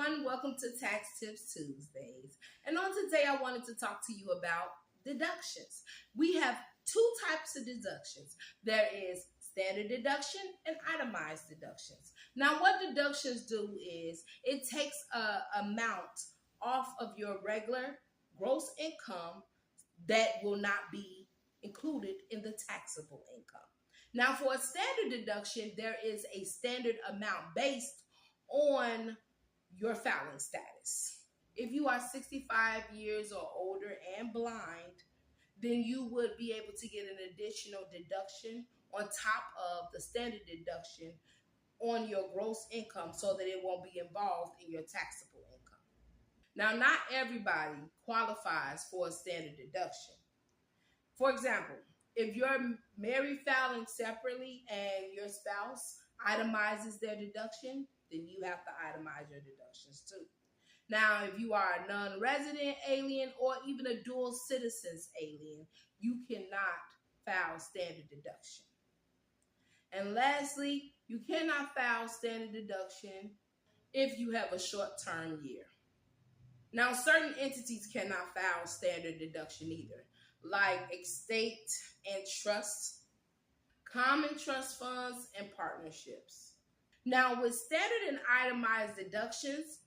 everyone, welcome to Tax Tips Tuesdays. And on today, I wanted to talk to you about deductions. We have two types of deductions. There is standard deduction and itemized deductions. Now, what deductions do is it takes an amount off of your regular gross income that will not be included in the taxable income. Now, for a standard deduction, there is a standard amount based on your filing status. If you are 65 years or older and blind, then you would be able to get an additional deduction on top of the standard deduction on your gross income so that it won't be involved in your taxable income. Now, not everybody qualifies for a standard deduction. For example, if you're married filing separately and your spouse itemizes their deduction, then you have to itemize your deductions too. Now, if you are a non-resident alien or even a dual citizens alien, you cannot file standard deduction. And lastly, you cannot file standard deduction if you have a short-term year. Now, certain entities cannot file standard deduction either, like estate and trust, common trust funds, and partnerships. Now, with standard and itemized deductions,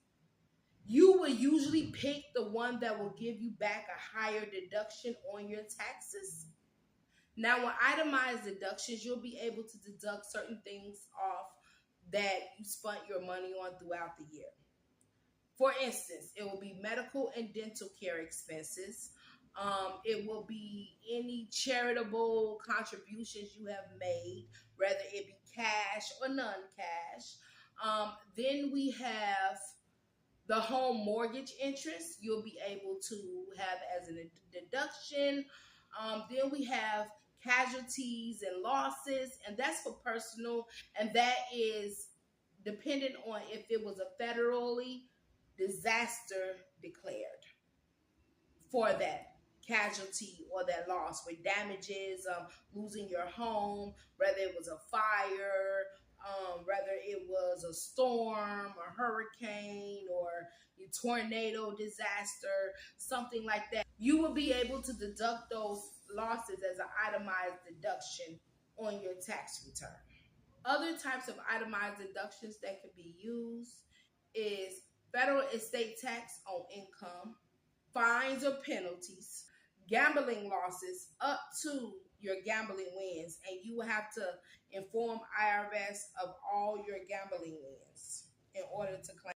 you will usually pick the one that will give you back a higher deduction on your taxes. Now, with itemized deductions, you'll be able to deduct certain things off that you spent your money on throughout the year. For instance, it will be medical and dental care expenses. It will be any charitable contributions you have made, whether it be cash or non-cash. Then we have the home mortgage interest. You'll be able to have as a deduction. Then we have casualties and losses, and that's for personal, and that is dependent on if it was a federally disaster declared for that casualty or that loss, with damages, losing your home, whether it was a fire, whether it was a storm, a hurricane, or a tornado disaster, something like that. You will be able to deduct those losses as an itemized deduction on your tax return. Other types of itemized deductions that can be used is federal estate tax on income, fines or penalties, gambling losses up to your gambling wins, and you will have to inform IRS of all your gambling wins in order to claim.